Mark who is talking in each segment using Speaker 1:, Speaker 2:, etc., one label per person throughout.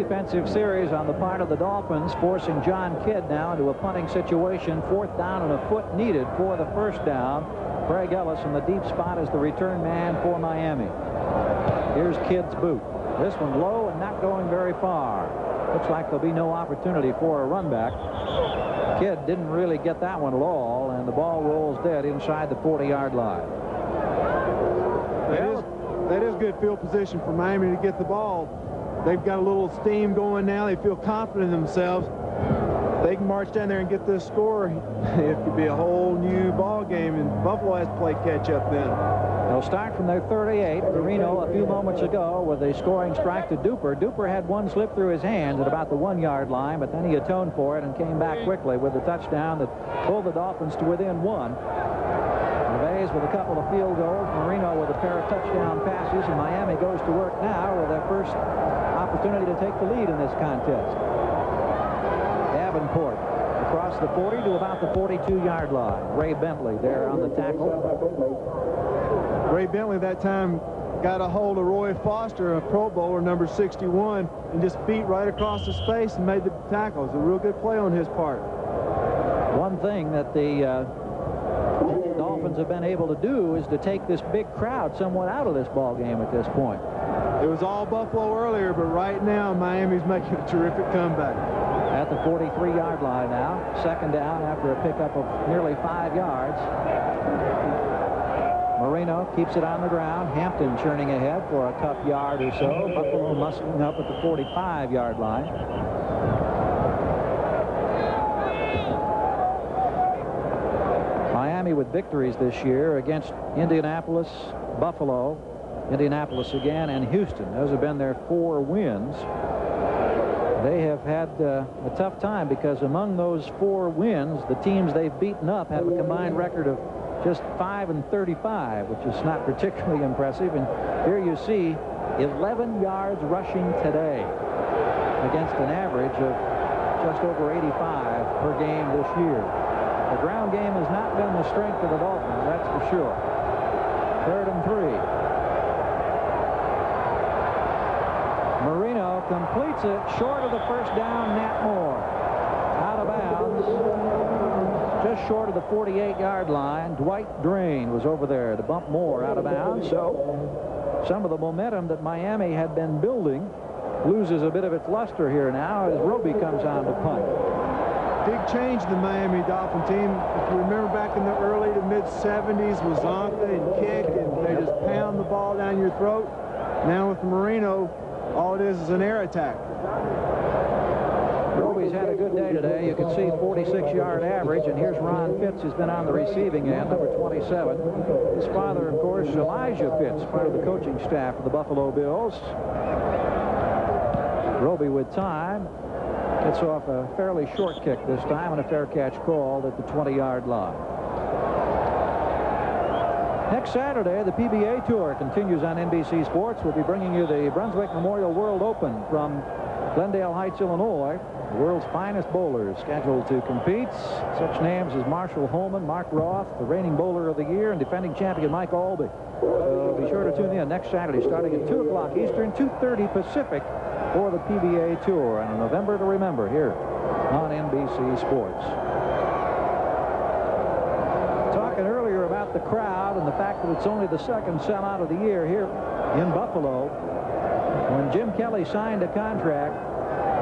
Speaker 1: defensive series on the part of the Dolphins, forcing John Kidd now into a punting situation. 4th down and a foot needed for the 1st down. Craig Ellis in the deep spot is the return man for Miami. Here's Kidd's boot. This one low and not going very far. Looks like there'll be no opportunity for a run back. Kidd didn't really get that one at all, and the ball rolls dead inside the 40-yard line.
Speaker 2: That is good field position for Miami to get the ball. They've got a little steam going now. They feel confident in themselves. They can march down there and get this score. It could be a whole new ball game, and Buffalo has to play catch up then.
Speaker 1: They'll start from their 38. Reno a few moments ago with a scoring strike to Duper. Duper had one slip through his hands at about the 1-yard line, but then he atoned for it and came back quickly with the touchdown that pulled the Dolphins to within 1. Gervais with a couple of field goals. Marino with a pair of touchdown passes, and Miami goes to work now with their first opportunity to take the lead in this contest. Davenport across the 40 to about the 42-yard line. Ray Bentley there on the tackle.
Speaker 2: Ray Bentley that time got a hold of Roy Foster, a Pro Bowler, number 61, and just beat right across his face and made the tackle. It was a real good play on his part.
Speaker 1: One thing that the Dolphins have been able to do is to take this big crowd somewhat out of this ball game at this point.
Speaker 2: It was all Buffalo earlier, but right now Miami's making a terrific comeback.
Speaker 1: At the 43-yard line now, 2nd down after a pickup of nearly 5 yards. Marino keeps it on the ground. Hampton churning ahead for a tough yard or so. Buffalo muscling up at the 45-yard line. Miami with victories this year against Indianapolis, Buffalo, Indianapolis again, and Houston. Those have been their 4 wins. They have had a tough time because among those 4 wins, the teams they've beaten up have a combined record of just 5-35, which is not particularly impressive. And here you see 11 yards rushing today against an average of just over 85 per game this year. The ground game has not been the strength of the Dolphins, that's for sure. 3rd and 3. Marino completes it short of the 1st down. Nat Moore out of bounds just short of the 48-yard line. Dwight Drain was over there to bump Moore out of bounds. So some of the momentum that Miami had been building loses a bit of its luster here now as Roby comes on to punt.
Speaker 2: Big change in the Miami Dolphin team. If you remember back in the early to mid-70s with Zonka and kick, and they just pound the ball down your throat. Now with Marino, all it is an air attack.
Speaker 1: Roby's had a good day today. You can see 46-yard average, and here's Ron Fitz, who's been on the receiving end, number 27. His father, of course, Elijah Fitz, part of the coaching staff of the Buffalo Bills. Roby with time. Gets off a fairly short kick this time, and a fair catch called at the 20-yard line. Next Saturday, the PBA Tour continues on NBC Sports. We'll be bringing you the Brunswick Memorial World Open from Glendale Heights, Illinois. The world's finest bowlers scheduled to compete. Such names as Marshall Holman, Mark Roth, the reigning bowler of the year, and defending champion Mike Albee. So be sure to tune in next Saturday starting at 2 o'clock Eastern, 2:30 Pacific for the PBA Tour. And a November to remember here on NBC Sports. Talking earlier about the crowd and the fact that it's only the 2nd sellout of the year here in Buffalo. When Jim Kelly signed a contract,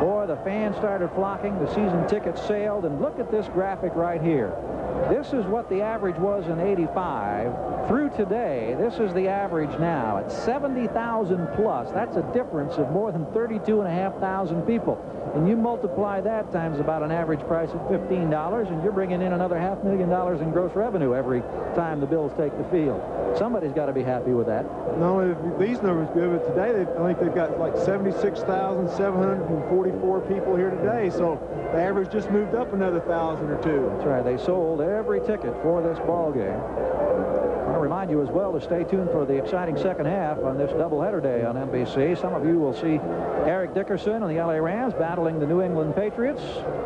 Speaker 1: boy, the fans started flocking. The season tickets sailed. And look at this graphic right here. This is what the average was in '85. Through today, this is the average now at 70,000 plus. That's a difference of more than 32,500 people. And you multiply that times about an average price of $15, and you're bringing in another $500,000 in gross revenue every time the Bills take the field. Somebody's got to be happy with that.
Speaker 2: Not only are these numbers good, but today I think they've got like 76,744 people here today. So the average just moved up another 1,000 or 2.
Speaker 1: That's right. They sold every ticket for this ball game. I want to remind you as well to stay tuned for the exciting second half on this doubleheader day on NBC. Some of you will see Eric Dickerson and the LA Rams battling the New England Patriots,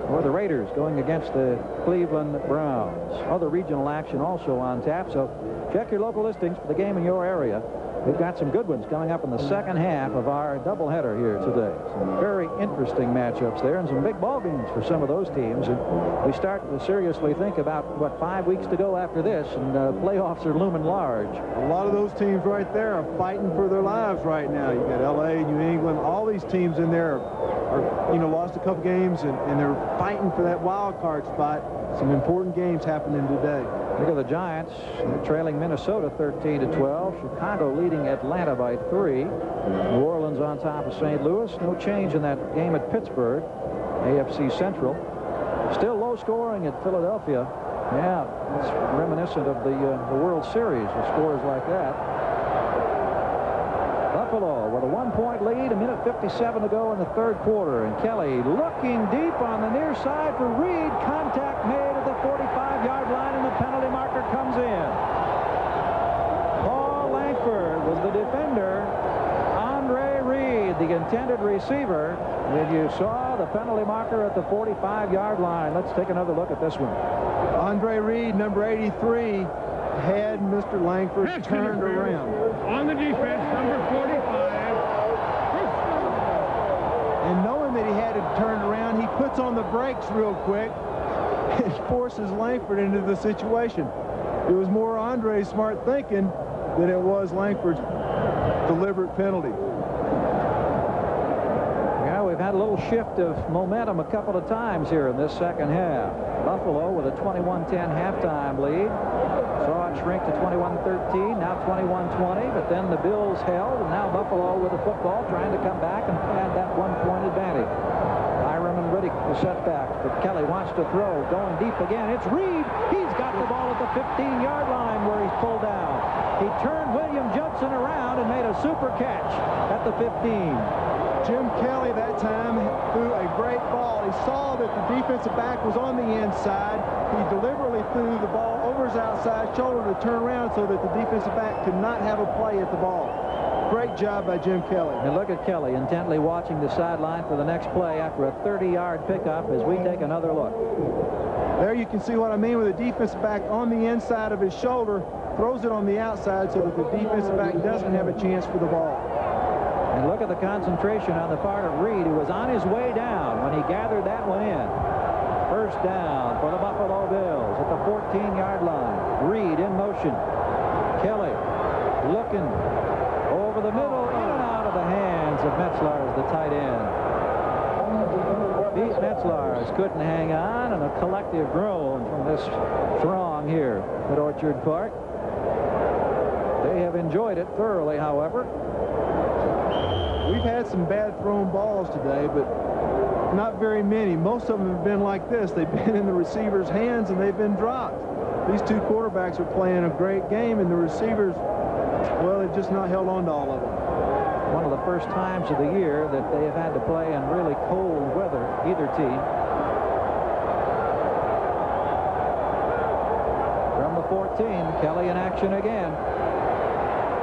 Speaker 1: or the Raiders going against the Cleveland Browns. Other regional action also on tap, so check your local listings for the game in your area. We've got some good ones coming up in the second half of our doubleheader here today. Some very interesting matchups there and some big ball games for some of those teams. And we start to seriously think about, what, 5 weeks to go after this, and playoffs are looming large.
Speaker 2: A lot of those teams right there are fighting for their lives right now. You got L.A., New England, all these teams in there are, you know, lost a couple games, and they're fighting for that wild card spot. Some important games happening today.
Speaker 1: Look at the Giants. They're trailing Minnesota 13-12. Chicago leading Atlanta by 3. New Orleans on top of St. Louis. No change in that game at Pittsburgh. AFC Central. Still low scoring at Philadelphia. Yeah, it's reminiscent of the World Series with scores like that. Buffalo with a 1-point lead, 1:57 to go in the third quarter. And Kelly looking deep on the near side for Reed. Contact made at the 45-yard line, and the penalty marker comes in. Paul Langford was the defender. Andre Reed, the intended receiver. When you saw the penalty marker at the 45-yard line. Let's take another look at this one.
Speaker 2: Andre Reed, number 83, had Mr. Langford turned around.
Speaker 3: On the defense, number 45.
Speaker 2: And knowing that he had to turn around, he puts on the brakes real quick and forces Langford into the situation. It was more Andre's smart thinking than it was Langford's deliberate penalty.
Speaker 1: Yeah, we've had a little shift of momentum a couple of times here in this second half. Buffalo with a 21-10 halftime lead. Saw it shrink to 21-13, now 21-20, but then the Bills held, and now Buffalo with the football trying to come back and add that 1-point advantage. Hiram and Riddick the setbacks, but Kelly wants to throw, going deep again. It's Reed. He's got the ball at the 15-yard line where he's pulled down. He turned William Judson around and made a super catch at the 15.
Speaker 2: Jim Kelly that time threw a great ball. He saw that the defensive back was on the inside. He deliberately threw the ball over his outside shoulder to turn around so that the defensive back could not have a play at the ball. Great job by Jim Kelly.
Speaker 1: And look at Kelly intently watching the sideline for the next play after a 30-yard pickup as we take another look.
Speaker 2: There you can see what I mean with the defensive back on the inside of his shoulder, throws it on the outside so that the defensive back doesn't have a chance for the ball.
Speaker 1: And look at the concentration on the part of Reed, who was on his way down when he gathered that one in. First down for the Buffalo Bills at the 14-yard line. Reed in motion. Kelly looking over the middle, in and out of the hands of Metzlars, the tight end. Pete Metzlars couldn't hang on, and a collective groan from this throng here at Orchard Park. They have enjoyed it thoroughly, however.
Speaker 2: We've had some bad thrown balls today, but not very many. Most of them have been like this. They've been in the receiver's hands and they've been dropped. These two quarterbacks are playing a great game, and the receivers, well, they've just not held on to all of them.
Speaker 1: One of the first times of the year that they have had to play in really cold weather, either team. From the 14, Kelly in action again.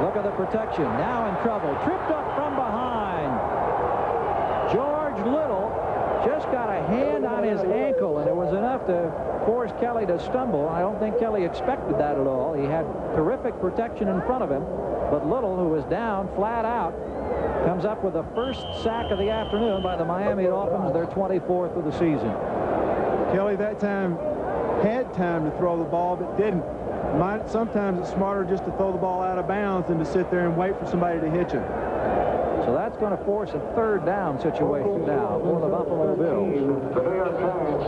Speaker 1: Look at the protection. Now in trouble. Tripped up from behind. George Little just got a hand on his ankle, and it was enough to force Kelly to stumble. I don't think Kelly expected that at all. He had terrific protection in front of him, but Little, who was down flat out, comes up with the first sack of the afternoon by the Miami Dolphins, their 24th of the season.
Speaker 2: Kelly that time had time to throw the ball, but didn't. Sometimes it's smarter just to throw the ball out of bounds than to sit there and wait for somebody to hit you.
Speaker 1: So that's going to force a third down situation now for the Buffalo Bills.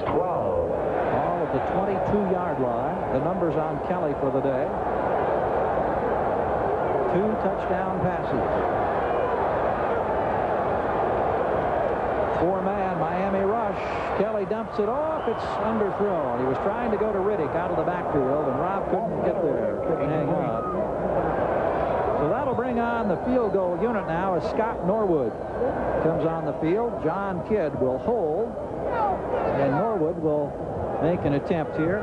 Speaker 1: All at the 22-yard line. The numbers on Kelly for the day. 2 touchdown passes. 4-man Miami rush. Kelly dumps it off. It's underthrown. He was trying to go to Riddick out of the backfield, and Rob couldn't get there. Couldn't hang on. So that'll bring on the field goal unit now as Scott Norwood comes on the field. John Kidd will hold, and Norwood will make an attempt here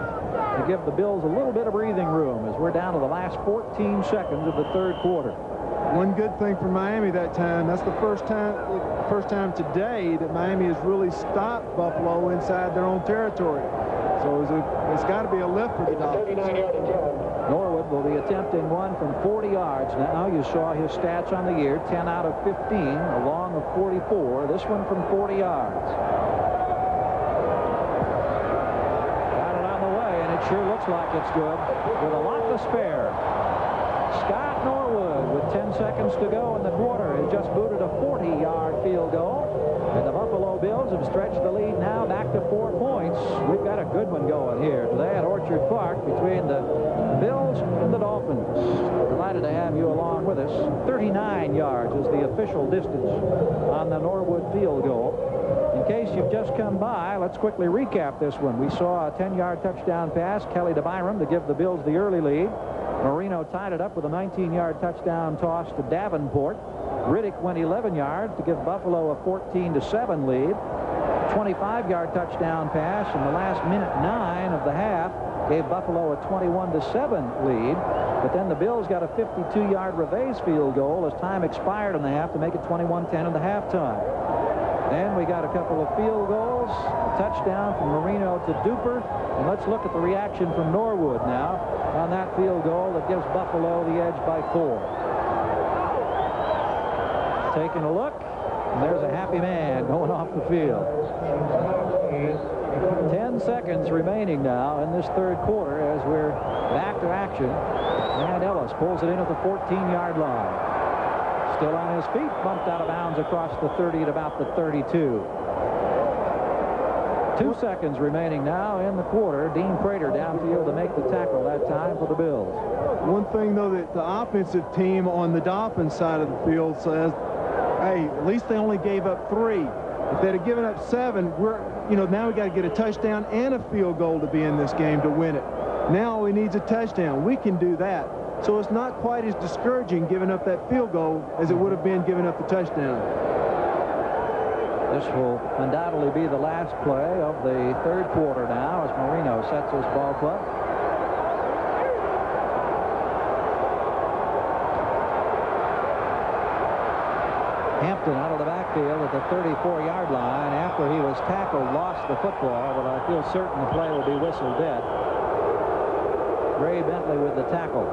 Speaker 1: to give the Bills a little bit of breathing room as we're down to the last 14 seconds of the third quarter.
Speaker 2: One good thing for Miami that time, that's the first time today that Miami has really stopped Buffalo inside their own territory. So it's got to be a lift for the Dolphins.
Speaker 1: Norwood Norwood will be attempting one from 40 yards. Now you saw his stats on the year, 10 out of 15, a long of 44. This one from 40 yards. Got it on the way, and it sure looks like it's good with a lot to spare. Scott Norwood, with 10 seconds to go in the quarter, has just booted a 40-yard field goal. And the Buffalo Bills have stretched the lead now back to 4 points. We've got a good one going here today at Orchard Park between the Bills and the Dolphins. Delighted to have you along with us. 39 yards is the official distance on the Norwood field goal. In case you've just come by, let's quickly recap this one. We saw a 10-yard touchdown pass, Kelly to Byram, to give the Bills the early lead. Marino tied it up with a 19-yard touchdown toss to Davenport. Riddick went 11 yards to give Buffalo a 14-7 lead. 25-yard touchdown pass in the last minute 9 of the half gave Buffalo a 21-7 lead. But then the Bills got a 52-yard Revés field goal as time expired in the half to make it 21-10 in the halftime. Then we got a couple of field goals, a touchdown from Marino to Duper. And let's look at the reaction from Norwood now on that field goal that gives Buffalo the edge by 4. Taking a look, and there's a happy man going off the field. 10 seconds remaining now in this third quarter as we're back to action. And Ellis pulls it in at the 14-yard line. Still on his feet, bumped out of bounds across the 30 at about the 32. 2 seconds remaining now in the quarter. Dean Prater downfield to make the tackle that time for the Bills.
Speaker 2: One thing, though, that the offensive team on the Dolphins side of the field says, hey, at least they only gave up 3. If they'd have given up 7, now we got to get a touchdown and a field goal to be in this game to win it. Now we need a touchdown. We can do that. So it's not quite as discouraging giving up that field goal as it would have been giving up the touchdown.
Speaker 1: This will undoubtedly be the last play of the third quarter now as Marino sets his ball club. Hampton out of the backfield at the 34-yard line after he was tackled, lost the football, but I feel certain the play will be whistled dead. Ray Bentley with the tackle.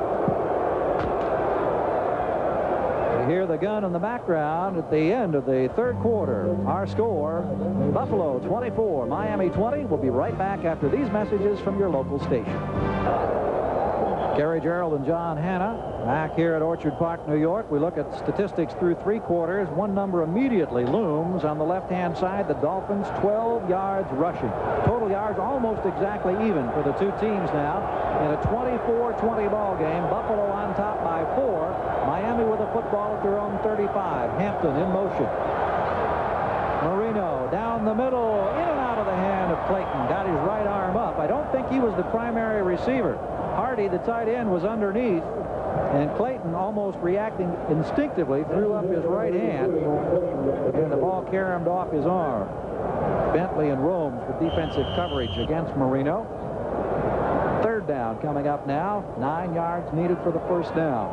Speaker 1: You hear the gun in the background at the end of the third quarter. Our score, Buffalo 24, Miami 20. We'll be right back after these messages from your local station. Gary Gerald and John Hanna back here at Orchard Park, New York. We look at statistics through 3 quarters. One number immediately looms on the left-hand side. The Dolphins 12 yards rushing. Total yards almost exactly even for the two teams now in a 24-20 ball game. Buffalo on top by 4. Miami with a football at their own 35. Hampton in motion. Marino down the middle, in and out of the hand of Clayton. Got his right arm up. I don't think he was the primary receiver. Hardy, the tight end, was underneath, and Clayton, almost reacting instinctively, threw up his right hand, and the ball caromed off his arm. Bentley and Romes with defensive coverage against Marino. Third down coming up now. 9 yards needed for the first down.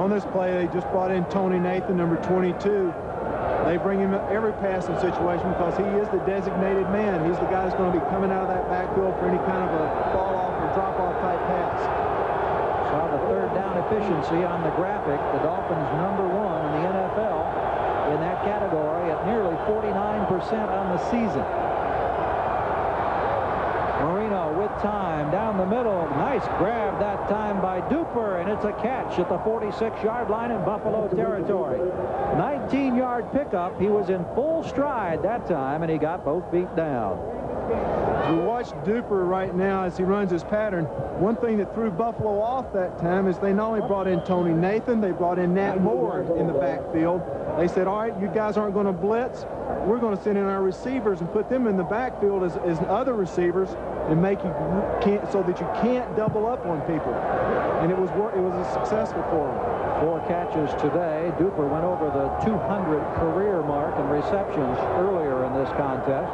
Speaker 2: On this play, they just brought in Tony Nathan, number 22. They bring him every passing situation because he is the designated man. He's the guy that's going to be coming out of that backfield for any kind of a fall-off or drop-off type pass.
Speaker 1: Saw the third down efficiency on the graphic. The Dolphins #1 in the NFL in that category at nearly 49% on the season. Marino with time down the middle. Nice grab that time by Duper, and it's a catch at the 46-yard line in Buffalo territory. 19-yard pickup. He was in full stride that time, and he got both feet down.
Speaker 2: We watch Duper right now as he runs his pattern. One thing that threw Buffalo off that time is they not only brought in Tony Nathan, they brought in Nat Moore in the backfield. They said, all right, you guys aren't going to blitz. We're going to send in our receivers and put them in the backfield as other receivers and make you so that you can't double up on people. And it was successful for them.
Speaker 1: 4 catches today. Duper went over the 200 career mark in receptions earlier in this contest.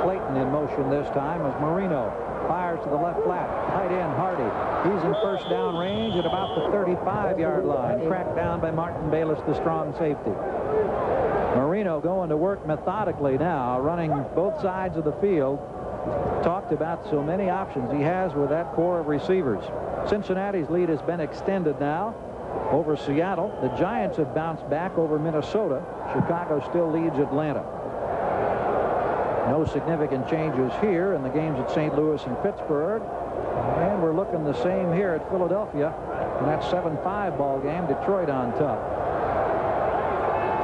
Speaker 1: Clayton in motion this time as Marino fires to the left flat. Tight end Hardy. He's in first down range at about the 35-yard line. Cracked down by Martin Bayless, the strong safety. Marino going to work methodically now, running both sides of the field. talked about so many options he has with that core of receivers. Cincinnati's lead has been extended now over Seattle. The Giants have bounced back over Minnesota. Chicago still leads Atlanta. No significant changes here in the games at St. Louis and Pittsburgh. And we're looking the same here at Philadelphia in that 7-5 ball game. Detroit on top.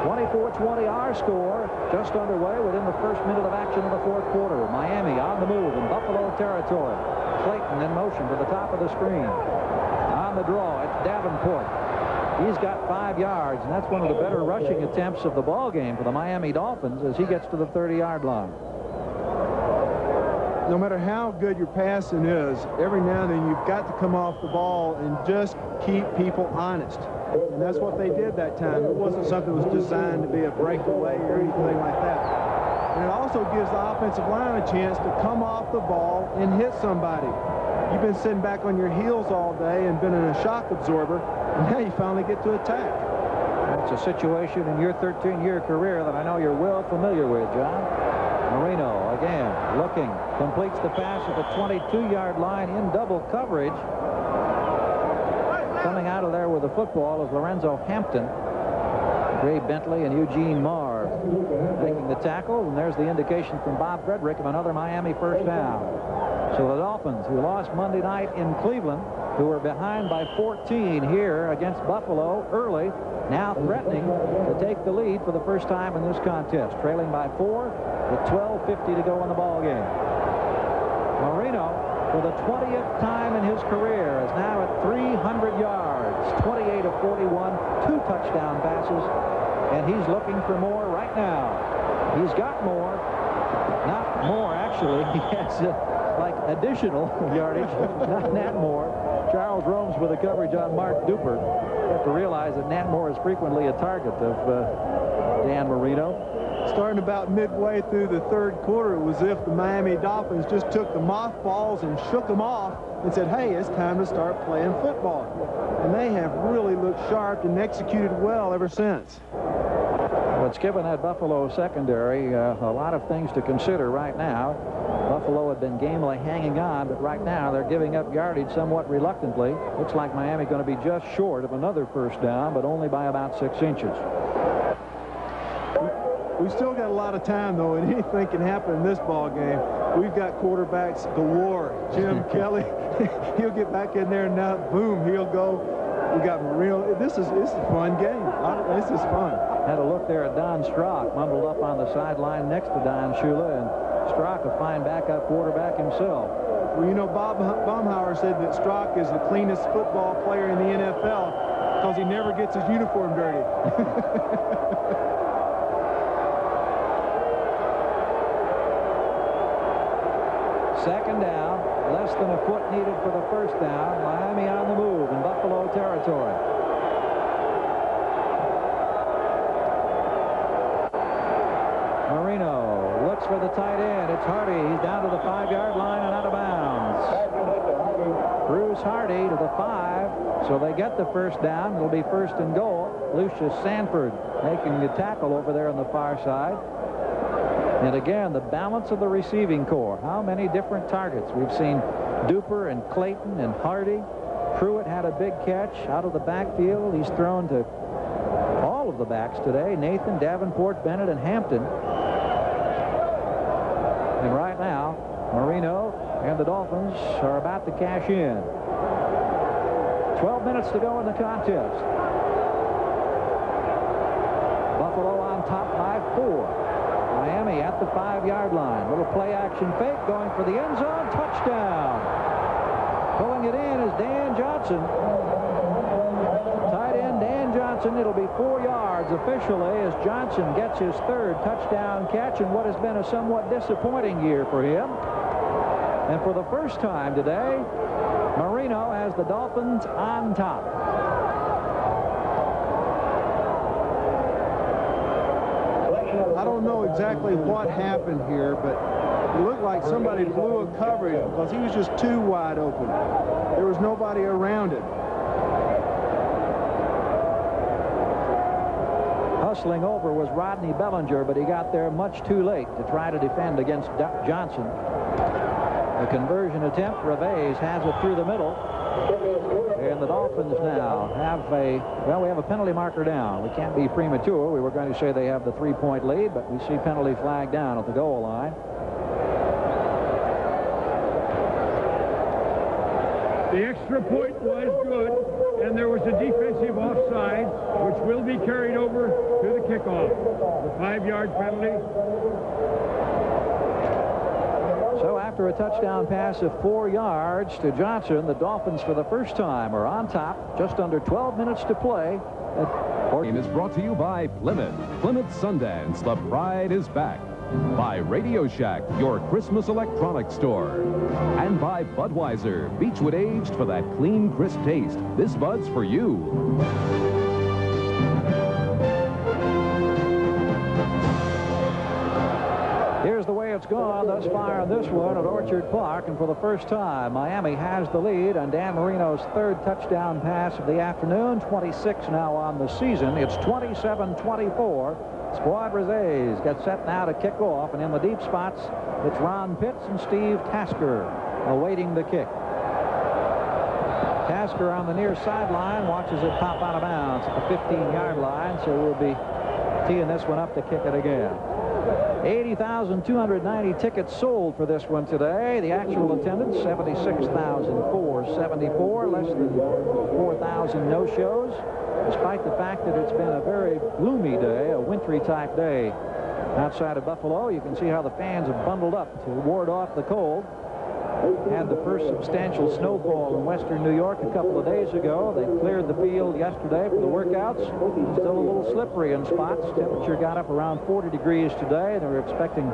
Speaker 1: 24-20 our score, just underway within the first minute of action of the fourth quarter. Miami on the move in Buffalo territory. Clayton in motion to the top of the screen. On the draw, it's Davenport. He's got 5 yards, and that's one of the better rushing attempts of the ball game for the Miami Dolphins as he gets to the 30-yard line.
Speaker 2: No matter how good your passing is, every now and then you've got to come off the ball and just keep people honest. And that's what they did that time. It wasn't something that was designed to be a breakaway or anything like that. And it also gives the offensive line a chance to come off the ball and hit somebody. You've been sitting back on your heels all day and been in a shock absorber, and now you finally get to attack.
Speaker 1: That's a situation in your 13-year career that I know you're well familiar with, John. Marino again looking, completes the pass at the 22-yard line in double coverage. Coming out of there with the football is Lorenzo Hampton, Ray Bentley, and Eugene Marr making the tackle. And there's the indication from Bob Frederick of another Miami first down. So the Dolphins, who lost Monday night in Cleveland, who were behind by 14 here against Buffalo early, now threatening to take the lead for the first time in this contest, trailing by 4 with 12:50 to go in the ball game. Marino, for the 20th time in his career, is now at 300 yards, 28 of 41, 2 touchdown passes, and he's looking for more right now. He's got more. Not more, actually. He has like additional yardage, not Nat Moore. Charles Romes with the coverage on Mark Duper. You have to realize that Nat Moore is frequently a target of Dan Marino.
Speaker 2: Starting about midway through the third quarter, it was as if the Miami Dolphins just took the mothballs and shook them off and said, hey, it's time to start playing football. And they have really looked sharp and executed well ever since.
Speaker 1: What's given that Buffalo secondary a lot of things to consider right now. Buffalo had been gamely hanging on, but right now they're giving up yardage somewhat reluctantly. Looks like Miami going to be just short of another first down, but only by about 6 inches.
Speaker 2: We've still got a lot of time, though, and anything can happen in this ball game. We've got quarterbacks galore. Jim Kelly, he'll get back in there and now, boom, he'll go. We got Marino. This is a fun game. This is fun.
Speaker 1: Had a look there at Don Strock, bundled up on the sideline next to Don Shula, and Strock, a fine backup quarterback himself.
Speaker 2: Well, you know, Bob Baumhauer said that Strock is the cleanest football player in the NFL because he never gets his uniform dirty.
Speaker 1: Second down, less than a foot needed for the first down. Miami on the move in Buffalo territory. Marino looks for the tight end. It's Hardy. He's down to the 5-yard line and out of bounds. Bruce Hardy to the 5. So they get the first down. It'll be first and goal. Lucius Sanford making the tackle over there on the far side. And again, the balance of the receiving corps. How many different targets? We've seen Duper and Clayton and Hardy. Pruitt had a big catch out of the backfield. He's thrown to all of the backs today. Nathan, Davenport, Bennett, and Hampton. And right now, Marino and the Dolphins are about to cash in. 12 minutes to go in the contest. Buffalo on top by 4. Miami at the 5-yard line. Little play action fake going for the end zone. Touchdown. Pulling it in is Dan Johnson. Tight end Dan Johnson. It'll be 4 yards officially as Johnson gets his 3rd touchdown catch in what has been a somewhat disappointing year for him. And for the first time today, Marino has the Dolphins on top.
Speaker 2: I don't know exactly what happened here, but it looked like somebody blew a coverage because he was just too wide open. There was nobody around him.
Speaker 1: Hustling over was Rodney Bellinger, but he got there much too late to try to defend against Johnson. A conversion attempt. Revés has it through the middle. And the Dolphins now have we have a penalty marker down. We can't be premature. We were going to say they have the 3-point lead, but we see penalty flag down at the goal line.
Speaker 3: The extra point was good, and there was a defensive offside, which will be carried over to the kickoff. The 5-yard penalty.
Speaker 1: So after a touchdown pass of 4 yards to Johnson, the Dolphins for the first time are on top. Just under 12 minutes to play.
Speaker 4: Game is brought to you by Plymouth. Plymouth Sundance, the pride is back. By Radio Shack, your Christmas electronics store. And by Budweiser, Beechwood aged for that clean, crisp taste. This Bud's for you.
Speaker 1: Here's the way it's gone thus far on this one at Orchard Park, and for the first time, Miami has the lead on Dan Marino's 3rd touchdown pass of the afternoon. 26 now on the season. It's 27-24. Squad Rosés get set now to kick off, and in the deep spots, it's Ron Pitts and Steve Tasker awaiting the kick. Tasker on the near sideline watches it pop out of bounds at the 15-yard line, so we'll be teeing this one up to kick it again. 80,290 tickets sold for this one today. The actual attendance, 76,474, less than 4,000 no-shows, despite the fact that it's been a very gloomy day, a wintry type day outside of Buffalo. You can see how the fans have bundled up to ward off the cold. Had the first substantial snowfall in western New York a couple of days ago. They cleared the field yesterday for the workouts. Still a little slippery in spots. Temperature got up around 40 degrees today. They were expecting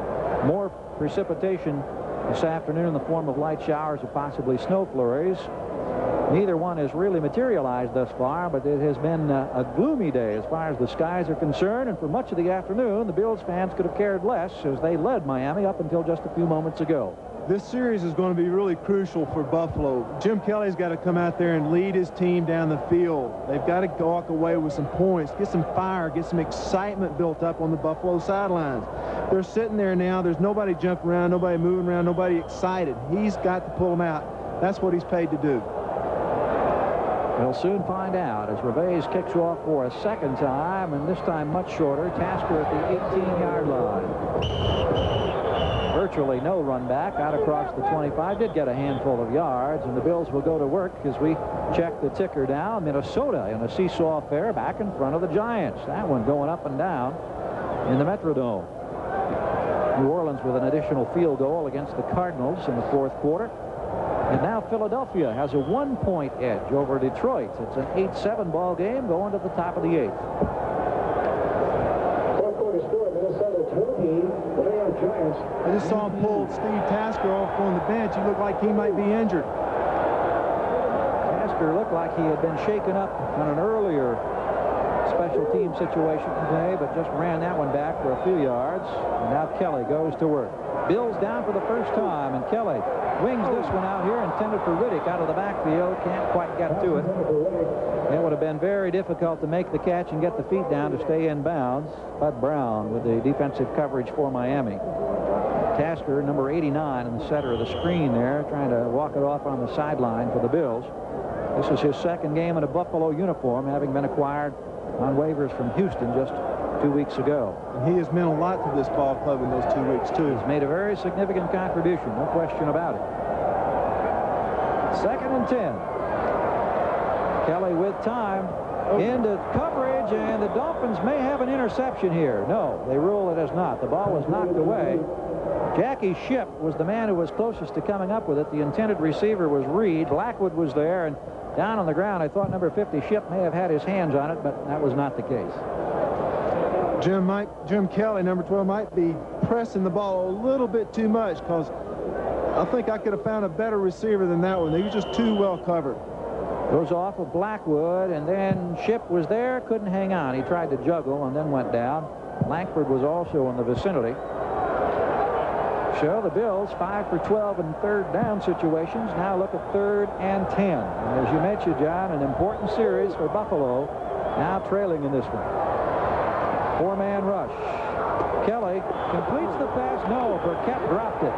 Speaker 1: more precipitation this afternoon in the form of light showers or possibly snow flurries. Neither one has really materialized thus far, but it has been a gloomy day as far as the skies are concerned, and for much of the afternoon, the Bills fans could have cared less as they led Miami up until just a few moments ago.
Speaker 2: This series is going to be really crucial for Buffalo. Jim Kelly's got to come out there and lead his team down the field. They've got to walk away with some points, get some fire, get some excitement built up on the Buffalo sidelines. They're sitting there now. There's nobody jumping around, nobody moving around, nobody excited. He's got to pull them out. That's what he's paid to do.
Speaker 1: We'll soon find out as Revés kicks off for a second time, and this time much shorter. Tasker at the 18-yard line. Virtually no run back out across the 25. Did get a handful of yards, and the Bills will go to work as we check the ticker down. Minnesota in a seesaw affair back in front of the Giants. That one going up and down in the Metrodome. New Orleans with an additional field goal against the Cardinals in the 4th quarter. And now Philadelphia has a 1-point edge over Detroit. It's an 8-7 ball game going to the top of the 8th.
Speaker 2: I just saw him pull Steve Tasker off on the bench. He looked like he might be injured.
Speaker 1: Tasker looked like he had been shaken up on an earlier special team situation today, but just ran that one back for a few yards. And now Kelly goes to work. Bills down for the first time, and Kelly wings this one out here, intended for Riddick out of the backfield. Can't quite get to it. It would have been very difficult to make the catch and get the feet down to stay in bounds. Bud Brown with the defensive coverage for Miami. Tasker, number 89, in the center of the screen there, trying to walk it off on the sideline for the Bills. This is his 2nd game in a Buffalo uniform, having been acquired on waivers from Houston just 2 weeks ago.
Speaker 2: And he has meant a lot to this ball club in those 2 weeks, too.
Speaker 1: He's made a very significant contribution, no question about it. 2nd and 10. Kelly with time into coverage, and the Dolphins may have an interception here. No, they rule it as not. The ball was knocked away. Jackie Shipp was the man who was closest to coming up with it. The intended receiver was Reed. Blackwood was there, and down on the ground, I thought number 50 Shipp may have had his hands on it, but that was not the case.
Speaker 2: Jim Kelly, number 12, might be pressing the ball a little bit too much, because I think I could have found a better receiver than that one. They were just too well covered.
Speaker 1: Goes off of Blackwood, and then Shipp was there, couldn't hang on. He tried to juggle and then went down. Langford was also in the vicinity. So the Bills 5 for 12 in 3rd down situations. Now look at 3rd and 10. And as you mentioned, John, an important series for Buffalo, now trailing in this one. 4-man rush. Kelly completes the pass. No, Burkett dropped it.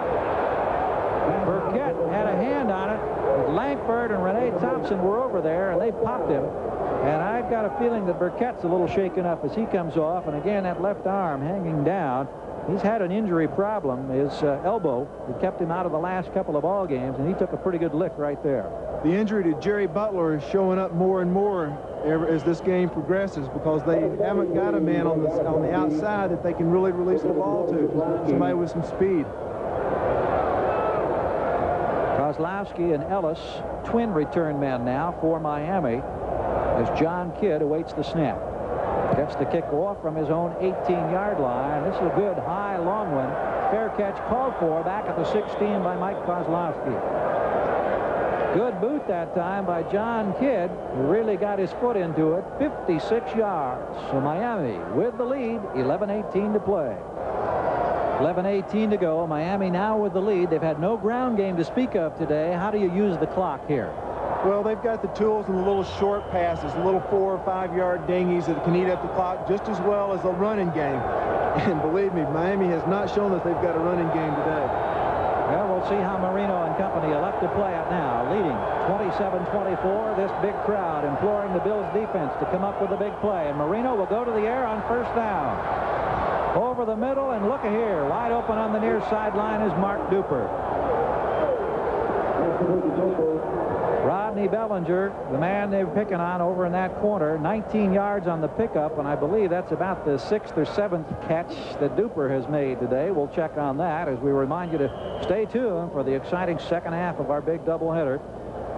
Speaker 1: Burkett had a hand on it. Lankford and Renee Thompson were over there, and they popped him. And I've got a feeling that Burkett's a little shaken up as he comes off. And again, that left arm hanging down. He's had an injury problem. His elbow had kept him out of the last couple of ball games, and he took a pretty good lick right there.
Speaker 2: The injury to Jerry Butler is showing up more and more as this game progresses, because they haven't got a man on the outside that they can really release the ball to. Somebody with some speed.
Speaker 1: Kozlowski and Ellis, twin return men now for Miami, as John Kidd awaits the snap. Gets the kick off from his own 18-yard line. This is a good high long one. Fair catch called for back at the 16 by Mike Kozlowski. Good boot that time by John Kidd, who really got his foot into it. 56 yards. So Miami with the lead. 11:18 to play. 11:18 to go. Miami now with the lead. They've had no ground game to speak of today. How do you use the clock here?
Speaker 2: Well, they've got the tools and the little short passes, little 4- or 5-yard dingies that can eat up the clock just as well as a running game. And believe me, Miami has not shown that they've got a running game today.
Speaker 1: Well, we'll see how Marino and company elect to play it now. Leading 27-24. This big crowd imploring the Bills defense to come up with a big play. And Marino will go to the air on first down. Over the middle, and look at here. Wide open on the near sideline is Mark Duper. Rodney Bellinger, the man they're picking on over in that corner, 19 yards on the pickup, and I believe that's about the 6th or 7th catch that Duper has made today. We'll check on that as we remind you to stay tuned for the exciting second half of our big doubleheader.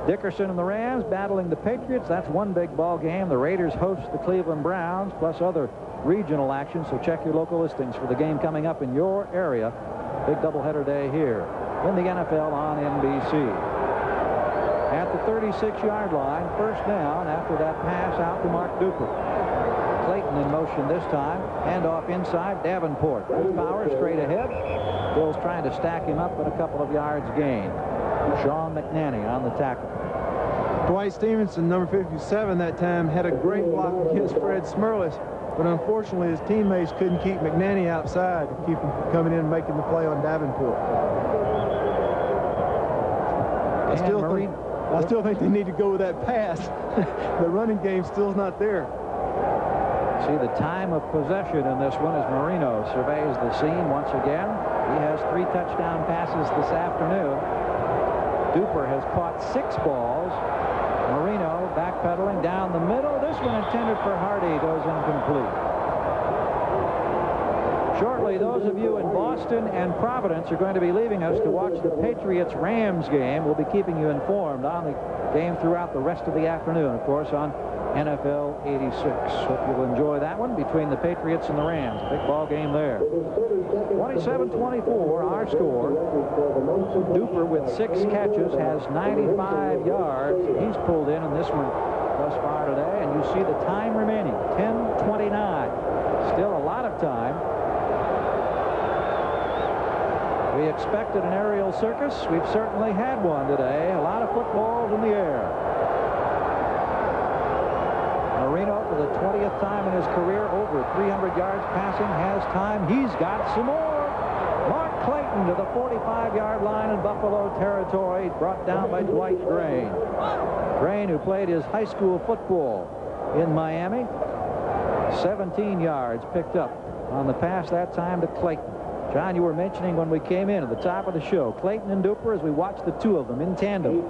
Speaker 1: Dickerson and the Rams battling the Patriots. That's one big ball game. The Raiders host the Cleveland Browns, plus other regional action, so check your local listings for the game coming up in your area. Big doubleheader day here in the NFL on NBC. At the 36-yard line, first down after that pass out to Mark Duper. Clayton in motion this time. Handoff inside, Davenport. Power straight ahead. Bill's trying to stack him up, but a couple of yards gain. Sean McNanny on the tackle.
Speaker 2: Dwight Stevenson, number 57, that time had a great block against Fred Smerlis, but unfortunately his teammates couldn't keep McNanny outside to keep him coming in and making the play on Davenport. I still think they need to go with that pass. The running game still's not there.
Speaker 1: See the time of possession in this one as Marino surveys the scene once again. He has 3 touchdown passes this afternoon. Duper has caught 6 balls. Marino backpedaling down the middle. This one intended for Hardy goes incomplete. Shortly, those of you in Boston and Providence are going to be leaving us to watch the Patriots-Rams game. We'll be keeping you informed on the game throughout the rest of the afternoon, of course, on NFL 86. Hope you'll enjoy that one between the Patriots and the Rams. Big ball game there. 27-24, our score. Duper with 6 catches has 95 yards. He's pulled in this one thus far today, and you see the time remaining, 10:29. Still a lot of time. We expected an aerial circus. We've certainly had one today. A lot of footballs in the air. Marino, for the 20th time in his career, over 300 yards passing, has time. He's got some more. Mark Clayton to the 45-yard line in Buffalo territory, brought down by Dwight Drain. Drain, who played his high school football in Miami. 17 yards picked up on the pass that time to Clayton. John, you were mentioning when we came in at the top of the show, Clayton and Duper, as we watched the two of them in tandem.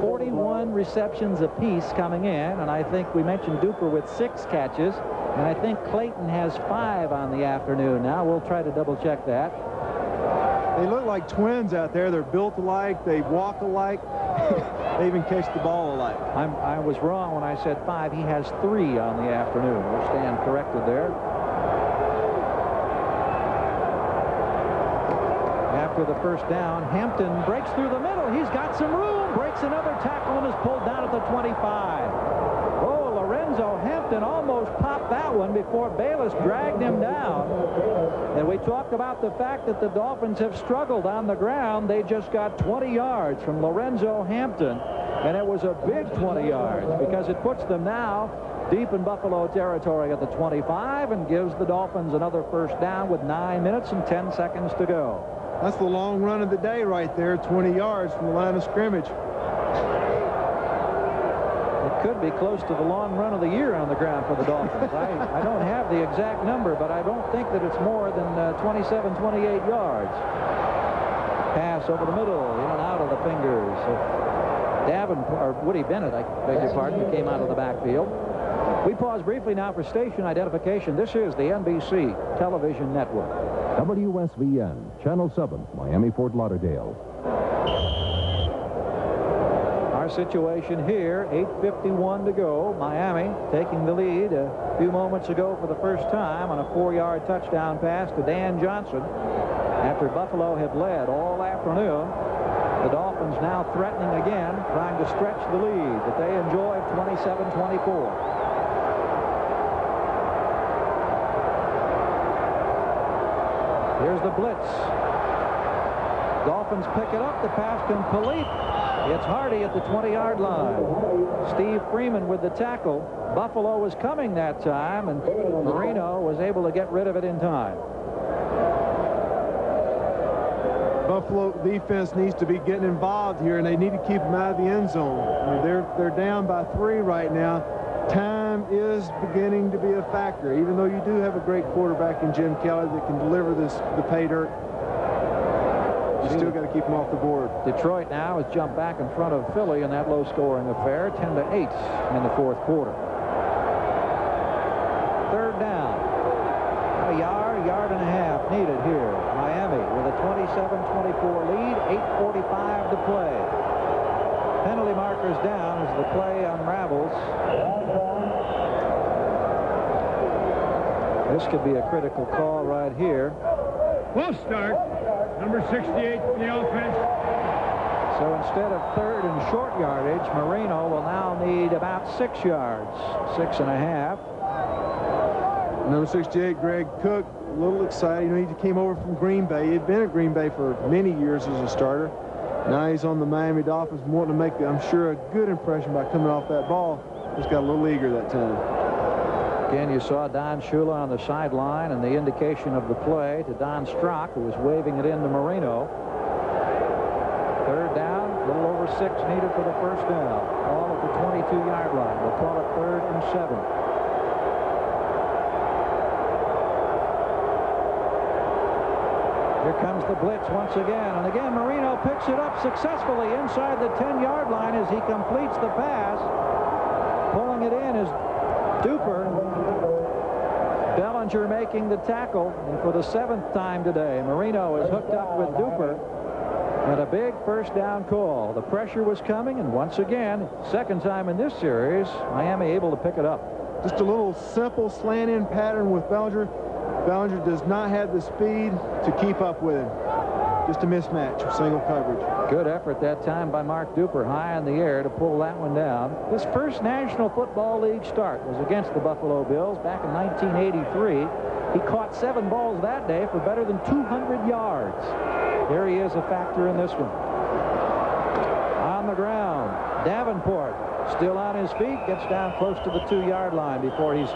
Speaker 1: 41 receptions apiece coming in, and I think we mentioned Duper with 6 catches, and I think Clayton has 5 on the afternoon now. We'll try to double check that.
Speaker 2: They look like twins out there. They're built alike. They walk alike. They even catch the ball alike.
Speaker 1: I was wrong when I said 5. He has 3 on the afternoon. We'll stand corrected there. After the first down, Hampton breaks through the middle. He's got some room, breaks another tackle, and is pulled down at the 25. Oh, Lorenzo Hampton almost popped that one before Bayless dragged him down. And we talked about the fact that the Dolphins have struggled on the ground. They just got 20 yards from Lorenzo Hampton, and it was a big 20 yards because it puts them now deep in Buffalo territory at the 25 and gives the Dolphins another first down with 9 minutes and 10 seconds to go.
Speaker 2: That's the long run of the day right there, 20 yards from the line of scrimmage.
Speaker 1: It could be close to the long run of the year on the ground for the Dolphins. I don't have the exact number, but I don't think that it's more than 27, 28 yards. Pass over the middle, in and out of the fingers of Woody Bennett, I beg your pardon, who came out of the backfield. We pause briefly now for station identification. This is the NBC Television Network.
Speaker 4: WSVN, Channel 7, Miami, Fort Lauderdale.
Speaker 1: Our situation here, 8:51 to go. Miami taking the lead a few moments ago for the first time on a 4-yard touchdown pass to Dan Johnson. After Buffalo had led all afternoon, the Dolphins now threatening again, trying to stretch the lead that they enjoy 27-24. Here's the blitz. Dolphins pick it up. The pass complete. It's Hardy at the 20-yard line. Steve Freeman with the tackle. Buffalo was coming that time, and Marino was able to get rid of it in time.
Speaker 2: Buffalo defense needs to be getting involved here, and they need to keep them out of the end zone. I mean, they're down by 3 right now. Time is beginning to be a factor, even though you do have a great quarterback in Jim Kelly that can deliver the pay dirt. You still got to keep them off the board. Detroit now has jumped back in front of Philly in that low-scoring affair, 10-8 in the 4th quarter. 3rd down. A yard and a half needed here. Miami with a 27-24 lead, 8:45 to play. Penalty markers down as the play unravels. This could be a critical call right here.
Speaker 3: False start. Number 68 for the offense.
Speaker 1: So instead of 3rd and short yardage, Marino will now need about 6 yards, 6.5.
Speaker 2: Number 68, Greg Cook, a little excited. You know, he came over from Green Bay. He had been at Green Bay for many years as a starter. Now he's on the Miami Dolphins, wanting to make, I'm sure, a good impression by coming off that ball. Just got a little eager that time.
Speaker 1: Again, you saw Don Shula on the sideline and the indication of the play to Don Strock, who was waving it into Marino. 3rd down, a little over 6 needed for the first down. All at the 22-yard line. We'll call it 3rd and 7. Here comes the blitz once again. And again, Marino picks it up successfully inside the 10-yard line as he completes the pass. Pulling it in is Duper. Bellinger making the tackle. And for the 7th time today, Marino is hooked up with Duper. And a big first down call. The pressure was coming, and once again, 2nd time in this series, Miami able to pick it up.
Speaker 2: Just a little simple slant-in pattern with Bellinger. Bellinger does not have the speed to keep up with him. Just a mismatch of single coverage.
Speaker 1: Good effort that time by Mark Duper, high in the air to pull that one down. His first National Football League start was against the Buffalo Bills back in 1983. He caught 7 balls that day for better than 200 yards. Here he is, a factor in this one. On the ground, Davenport still on his feet, gets down close to the 2-yard line before he's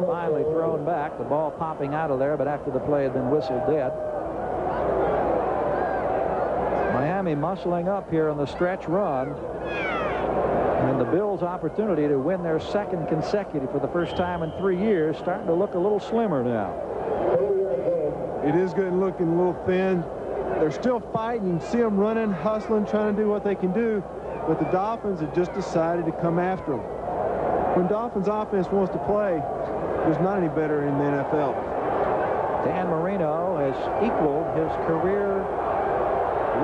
Speaker 1: finally thrown back. The ball popping out of there, but after the play had been whistled dead. Miami muscling up here on the stretch run. And the Bills' opportunity to win their 2nd consecutive for the first time in 3 years starting to look a little slimmer now.
Speaker 2: It is good and looking a little thin. They're still fighting. You can see them running, hustling, trying to do what they can do. But the Dolphins have just decided to come after them. When Dolphins offense wants to play, there's not any better in the NFL.
Speaker 1: Dan Marino has equaled his career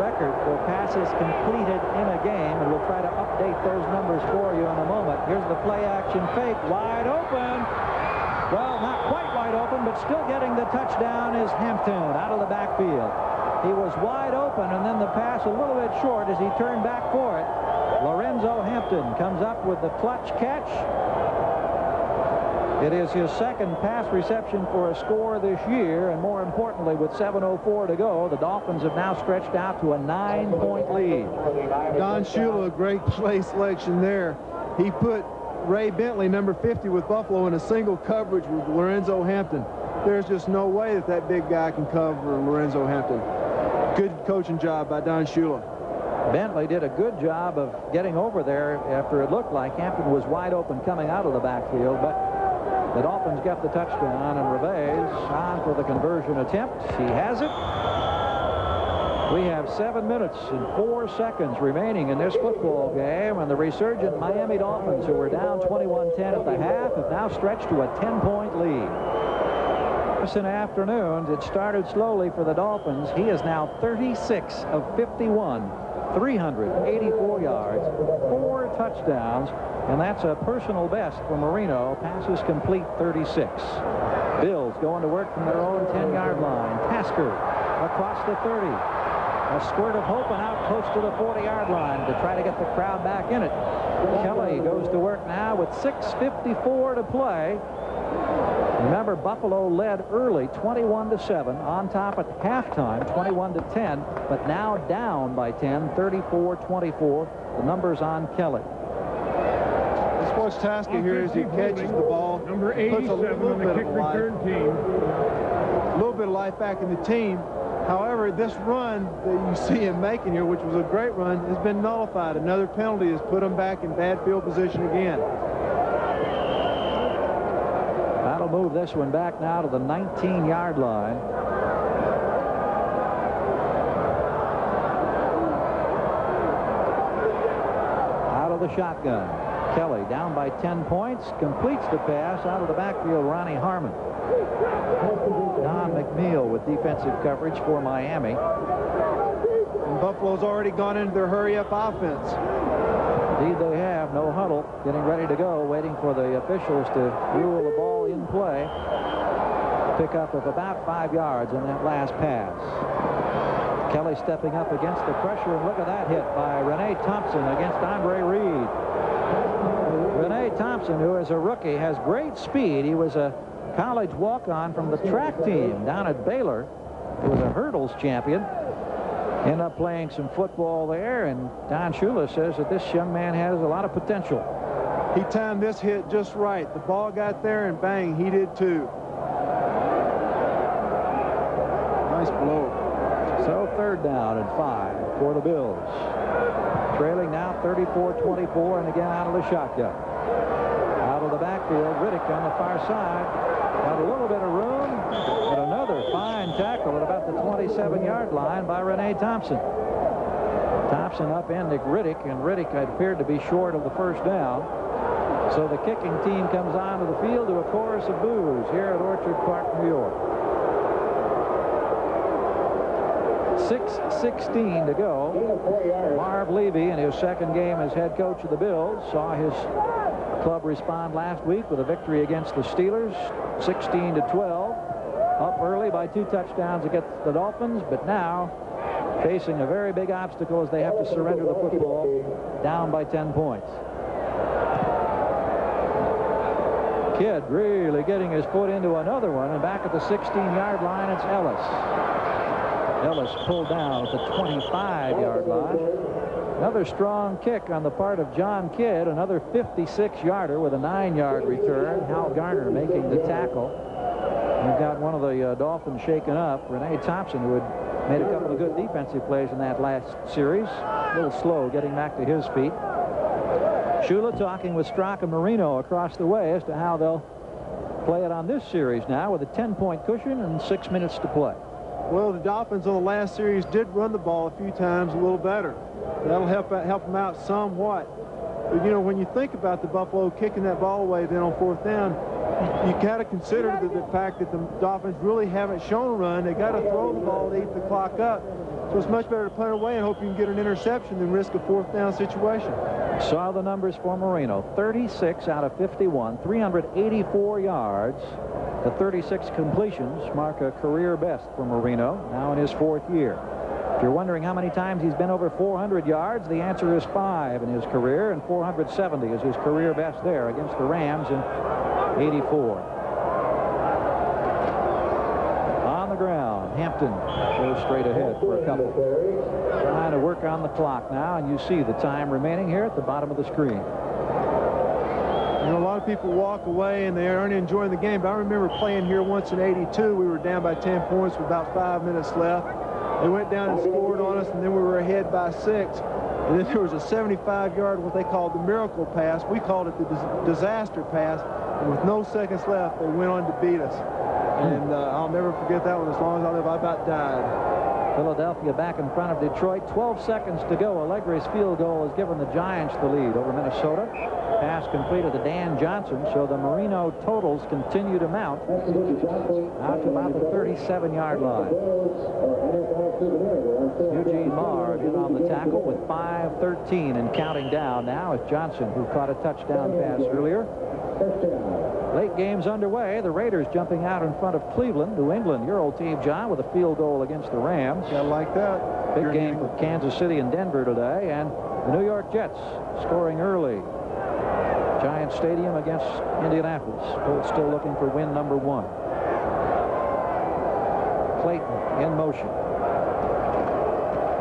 Speaker 1: record for passes completed in a game, and we'll try to update those numbers for you in a moment. Here's the play action fake, wide open. Well, not quite wide open, but still getting the touchdown is Hampton out of the backfield. He was wide open, and then the pass a little bit short as he turned back for it. Lorenzo Hampton comes up with the clutch catch. It is his 2nd pass reception for a score this year, and more importantly, with 7:04 to go, the Dolphins have now stretched out to a 9-point lead.
Speaker 2: Don Shula, a great play selection there. He put Ray Bentley, number 50 with Buffalo, in a single coverage with Lorenzo Hampton. There's just no way that big guy can cover Lorenzo Hampton. Good coaching job by Don Shula.
Speaker 1: Bentley did a good job of getting over there after it looked like Hampton was wide open coming out of the backfield, but the Dolphins got the touchdown, and Reves on for the conversion attempt. He has it. We have 7 minutes and 4 seconds remaining in this football game, and the resurgent Miami Dolphins, who were down 21-10 at the half, have now stretched to a 10-point lead. This afternoon, it started slowly for the Dolphins. He is now 36 of 51, 384 yards, 4 touchdowns, and that's a personal best for Marino. Passes complete 36. Bills going to work from their own 10-yard line. Tasker across the 30. A squirt of hope and out close to the 40-yard line to try to get the crowd back in it. Kelly goes to work now with 6:54 to play. Remember, Buffalo led early 21-7, on top at halftime 21-10, but now down by 10, 34-24. The numbers on Kelly.
Speaker 2: Let's watch Tasker here as he catches the ball.
Speaker 3: Number 87 on the kick return team.
Speaker 2: A little bit of life back in the team. However, this run that you see him making here, which was a great run, has been nullified. Another penalty has put him back in bad field position again.
Speaker 1: That'll move this one back now to the 19-yard line. Out of the shotgun. Kelly down by 10 points, completes the pass out of the backfield. Ronnie Harmon. Don McNeil with defensive coverage for Miami.
Speaker 2: And Buffalo's already gone into their hurry-up offense.
Speaker 1: Indeed they have. No huddle. Getting ready to go. Waiting for the officials to rule the ball in play. Pickup of about 5 yards on that last pass. Kelly stepping up against the pressure, and look at that hit by Rene Thompson against Andre Reed. Rene Thompson, who is a rookie, has great speed. He was a college walk-on from the track team down at Baylor. He was a hurdles champion. Ended up playing some football there, and Don Shula says that this young man has a lot of potential.
Speaker 2: He timed this hit just right. The ball got there, and bang, he did too. Nice blow.
Speaker 1: So 3rd down and 5 for the Bills. Trailing now 34-24, and again out of the shotgun. Out of the backfield, Riddick on the far side. Got a little bit of room, but another fine tackle at about the 27-yard line by Rene Thompson. Thompson upended Riddick, and Riddick had appeared to be short of the 1st down. So the kicking team comes onto the field to a chorus of boos here at Orchard Park, New York. 6:16 to go. Marv Levy, in his 2nd game as head coach of the Bills, saw his club respond last week with a victory against the Steelers, 16-12. Up early by 2 touchdowns against the Dolphins, but now facing a very big obstacle as they have to surrender the football, down by 10 points. Kidd really getting his foot into another one, and back at the 16-yard line, it's Ellis. Ellis pulled down at the 25-yard line. Another strong kick on the part of John Kidd, another 56-yarder with a 9-yard return. Hal Garner making the tackle. We've got one of the Dolphins shaken up, Rene Thompson, who had made a couple of good defensive plays in that last series. A little slow getting back to his feet. Shula talking with Strock and Marino across the way as to how they'll play it on this series now with a 10-point cushion and 6 minutes to play.
Speaker 2: Well, the Dolphins on the last series did run the ball a few times a little better. That'll help them out somewhat. But, you know, when you think about the Buffalo kicking that ball away then on 4th down, you got to consider the fact that the Dolphins really haven't shown a run. They got to throw the ball to eat the clock up. So it's much better to punt it away and hope you can get an interception than risk a 4th down situation.
Speaker 1: Saw the numbers for Marino. 36 out of 51, 384 yards. The 36 completions mark a career best for Marino, now in his 4th year. If you're wondering how many times he's been over 400 yards, the answer is 5 in his career, and 470 is his career best there against the Rams in '84. On the ground, Hampton goes straight ahead for a couple. Trying to work on the clock now, and you see the time remaining here at the bottom of the screen.
Speaker 2: You know, a lot of people walk away and they aren't enjoying the game, but I remember playing here once in '82. We were down by 10 points with about 5 minutes left. They went down and scored on us, and then we were ahead by 6. And then there was a 75-yard, what they called the miracle pass. We called it the disaster pass. And with no seconds left, they went on to beat us. And I'll never forget that one as long as I live. I about died.
Speaker 1: Philadelphia back in front of Detroit. 12 seconds to go. Allegri's field goal has given the Giants the lead over Minnesota. Pass completed to Dan Johnson, so the Marino totals continue to mount out to about the 37-yard line. Eugene Marr in on the tackle with 5:13 and counting down. Now it's Johnson, who caught a touchdown pass earlier. Late game's underway. The Raiders jumping out in front of Cleveland. New England, your old team, John, with a field goal against the Rams.
Speaker 2: Yeah, like that.
Speaker 1: Big game for Kansas City and Denver today. And the New York Jets scoring early. Giant Stadium against Indianapolis. Both still looking for win number 1. Clayton in motion.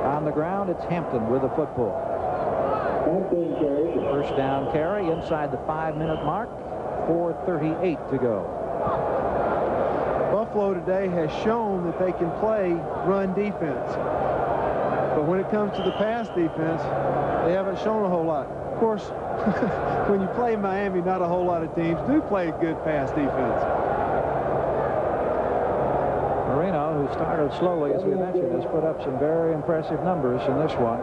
Speaker 1: On the ground, it's Hampton with the football. First down carry inside the 5-minute mark. 4:38 to go.
Speaker 2: Buffalo today has shown that they can play run defense. But when it comes to the pass defense, they haven't shown a whole lot. Of course, when you play Miami, not a whole lot of teams do play good pass defense.
Speaker 1: Marino, who started slowly, as we mentioned, has put up some very impressive numbers in this one.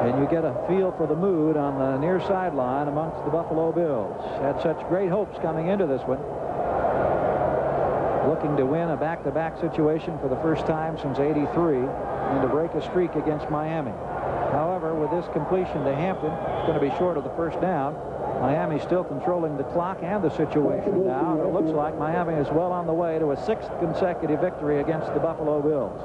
Speaker 1: And you get a feel for the mood on the near sideline amongst the Buffalo Bills. Had such great hopes coming into this one. Looking to win a back-to-back situation for the first time since '83 and to break a streak against Miami. However, with this completion to Hampton, it's going to be short of the first down. Miami still controlling the clock and the situation now. It looks like Miami is well on the way to a 6th consecutive victory against the Buffalo Bills.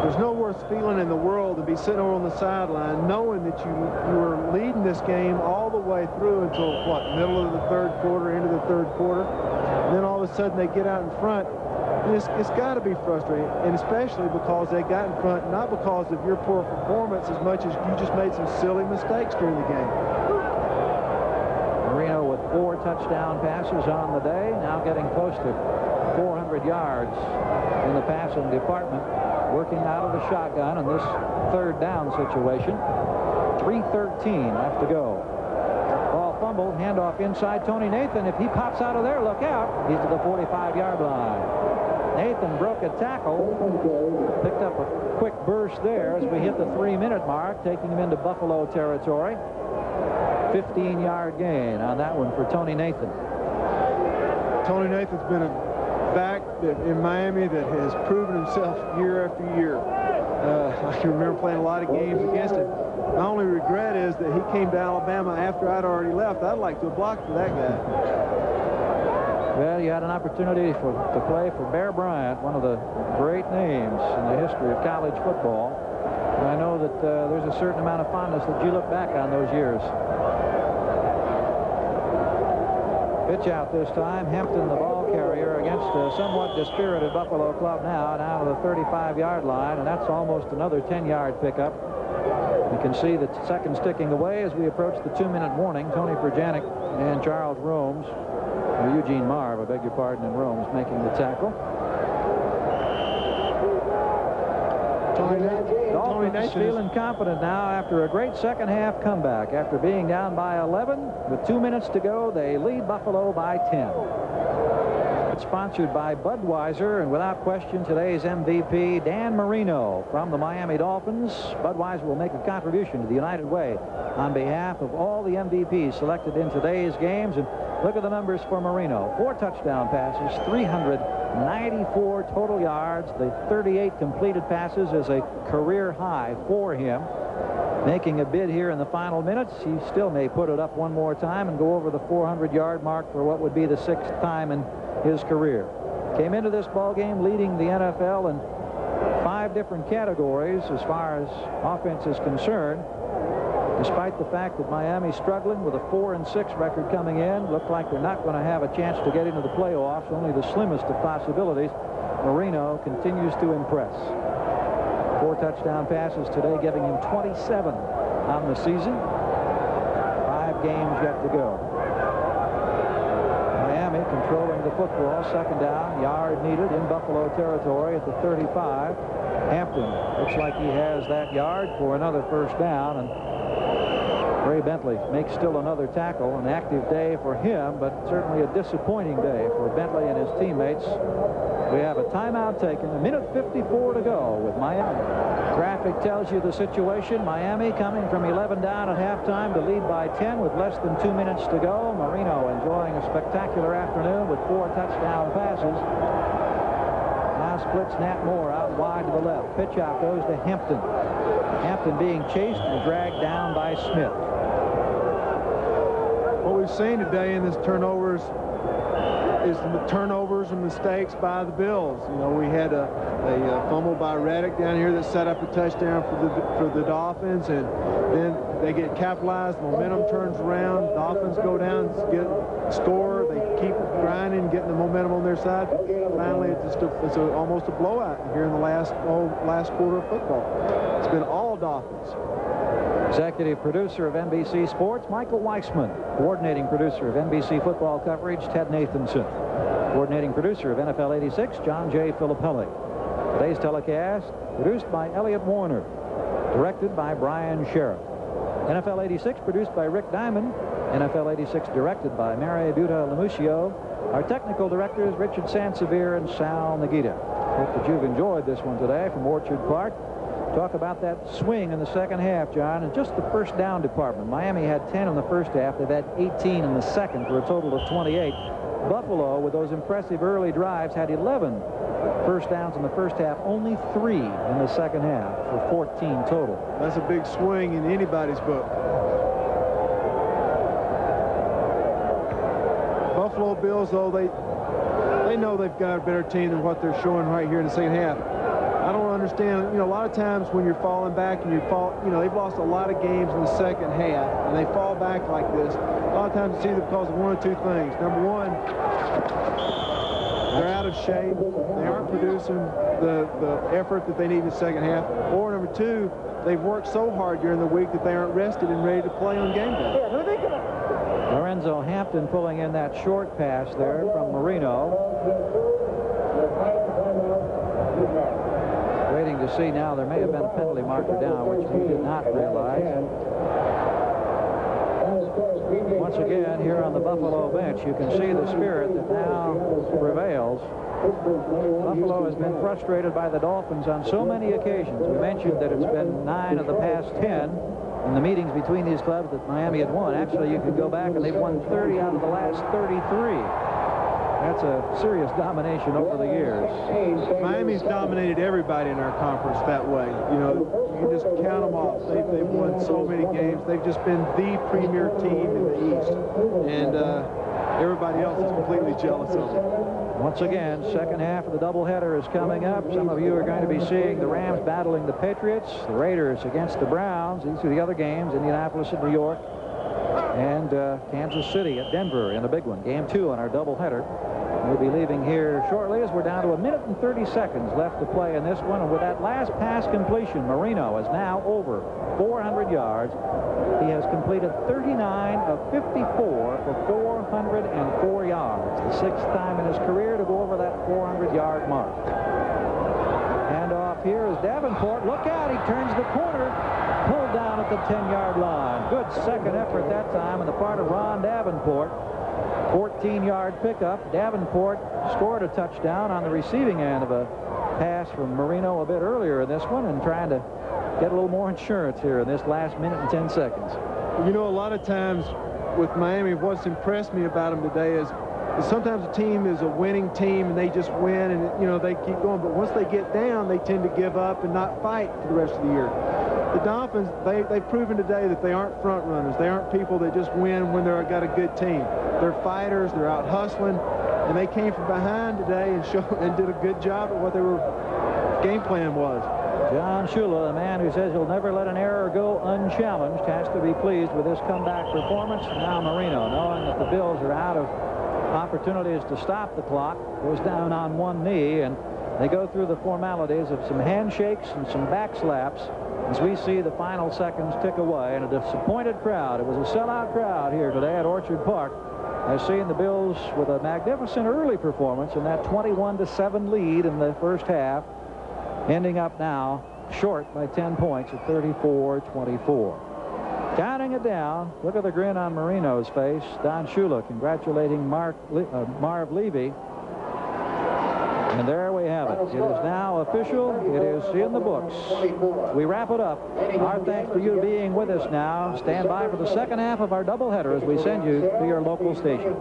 Speaker 2: There's no worse feeling in the world than be sitting over on the sideline knowing that you were leading this game all the way through until, what, middle of the 3rd quarter, into the 3rd quarter. And then all of a sudden they get out in front. And it's got to be frustrating, and especially because they got in front, not because of your poor performance as much as you just made some silly mistakes during the game.
Speaker 1: Marino with 4 touchdown passes on the day, now getting close to 400 yards in the passing department, working out of the shotgun in this 3rd down situation. 3:13 left to go. Ball fumbled, handoff inside. Tony Nathan, if he pops out of there, look out. He's to the 45-yard line. Nathan broke a tackle, picked up a quick burst there as we hit the 3-minute mark, taking him into Buffalo territory. 15-yard gain on that one for Tony Nathan.
Speaker 2: Tony Nathan's been a back in Miami that has proven himself year after year. I can remember playing a lot of games against him. My only regret is that he came to Alabama after I'd already left. I'd like to have blocked for that guy.
Speaker 1: Well, you had an opportunity to play for Bear Bryant, one of the great names in the history of college football. And I know that there's a certain amount of fondness that you look back on those years. Pitch out this time. Hampton, the ball carrier, against a somewhat dispirited Buffalo club now, down to the 35-yard line, and that's almost another 10-yard pickup. You can see the seconds ticking away as we approach the 2-minute warning. Tony Perjanik and Charles Romes, or Eugene Marr, I beg your pardon, and Romes making the tackle. Dolphins feeling confident now after a great second-half comeback. After being down by 11, with 2 minutes to go, they lead Buffalo by 10. It's sponsored by Budweiser, and without question, today's MVP, Dan Marino from the Miami Dolphins. Budweiser will make a contribution to the United Way on behalf of all the MVPs selected in today's games. And look at the numbers for Marino. 4 touchdown passes, 394 total yards. The 38 completed passes is a career high for him. Making a bid here in the final minutes. He still may put it up one more time and go over the 400-yard mark for what would be the 6th time in his career. Came into this ball game leading the NFL in 5 different categories as far as offense is concerned. Despite the fact that Miami's struggling with a 4-6 record coming in, look like they're not going to have a chance to get into the playoffs, only the slimmest of possibilities. Marino continues to impress. 4 touchdown passes today, giving him 27 on the season. 5 games yet to go. Miami controlling the football. Second down, yard needed in Buffalo territory at the 35. Hampton looks like he has that yard for another first down, and Ray Bentley makes still another tackle. An active day for him, but certainly a disappointing day for Bentley and his teammates. We have a timeout taken, a minute 54 to go with Miami. Graphic tells you the situation. Miami coming from 11 down at halftime to lead by 10 with less than 2 minutes to go. Marino enjoying a spectacular afternoon with 4 touchdown passes. Now splits Nat Moore out wide to the left. Pitch out goes to Hampton. Hampton being chased and dragged down by Smith.
Speaker 2: What we've seen today in this turnovers is the turnovers and mistakes by the Bills. You know, we had a fumble by Reddick down here that set up a touchdown for the Dolphins, and then they get capitalized. Momentum turns around. Dolphins go down, score. They keep grinding, getting the momentum on their side. Finally, it's almost a blowout here in the last quarter of football. It's been all Dolphins.
Speaker 1: Executive producer of NBC Sports, Michael Weissman. Coordinating producer of NBC football coverage, Ted Nathanson. Coordinating producer of NFL 86, John J. Filippelli. Today's telecast produced by Elliot Warner. Directed by Brian Sheriff. NFL 86 produced by Rick Diamond. NFL 86 directed by Mary Buta Lamuscio. Our technical directors, Richard Sansevere and Sal Nagita. Hope that you've enjoyed this one today from Orchard Park. Talk about that swing in the second half, John, and just the first down department. Miami had 10 in the first half. They've had 18 in the second for a total of 28. Buffalo, with those impressive early drives, had 11 first downs in the first half, only 3 in the second half for 14 total.
Speaker 2: That's a big swing in anybody's book. Buffalo Bills, though, they know they've got a better team than what they're showing right here in the second half. I don't understand, you know, a lot of times when you're falling back and they've lost a lot of games in the second half and they fall back like this. A lot of times it's either because of one or two things. Number one, they're out of shape. They aren't producing the effort that they need in the second half. Or number two, they've worked so hard during the week that they aren't rested and ready to play on game day.
Speaker 1: Lorenzo Hampton pulling in that short pass there from Marino. Waiting to see now. There may have been a penalty marker down, which we did not realize. Once again, here on the Buffalo bench, you can see the spirit that now prevails. Buffalo has been frustrated by the Dolphins on so many occasions. We mentioned that it's been 9 of the past 10 in the meetings between these clubs that Miami had won. Actually, you could go back and they've won 30 out of the last 33. That's a serious domination over the years.
Speaker 2: Miami's dominated everybody in our conference that way. You know, you can just count them off. They've won so many games. They've just been the premier team in the East. And everybody else is completely jealous of them.
Speaker 1: Once again, second half of the doubleheader is coming up. Some of you are going to be seeing the Rams battling the Patriots, the Raiders against the Browns. These are the other games, Indianapolis and New York, and Kansas City at Denver in a big one. Game 2 on our doubleheader. We'll be leaving here shortly as we're down to 1 minute and 30 seconds left to play in this one. And with that last pass completion, Marino is now over 400 yards. He has completed 39 of 54 for 404 yards. The 6th time in his career to go over that 400-yard mark. And off here is Davenport. Look out, he turns the corner. Pulled down at the 10-yard line. Good second effort that time on the part of Ron Davenport. 14-yard pickup. Davenport scored a touchdown on the receiving end of a pass from Marino a bit earlier in this one, and trying to get a little more insurance here in this last minute and 10 seconds.
Speaker 2: You know, a lot of times with Miami, what's impressed me about them today is sometimes a team is a winning team and they just win and, you know, they keep going. But once they get down, they tend to give up and not fight for the rest of the year. The Dolphins, they've proven today that they aren't front runners. They aren't people that just win when they've got a good team. They're fighters. They're out hustling. And they came from behind today and did a good job at what their game plan was.
Speaker 1: John Shula, the man who says he'll never let an error go unchallenged, has to be pleased with this comeback performance. Now Marino, knowing that the Bills are out of opportunities to stop the clock, goes down on one knee, and they go through the formalities of some handshakes and some back slaps as we see the final seconds tick away. And a disappointed crowd. It was a sellout crowd here today at Orchard Park has seen the Bills with a magnificent early performance in that 21-7 lead in the first half, ending up now short by 10 points at 34-24. Counting it down, look at the grin on Marino's face. Don Shula congratulating Marv Levy. And there we have it. It is now official. It is in the books. We wrap it up. Our thanks for you being with us now. Stand by for the second half of our doubleheader as we send you to your local station.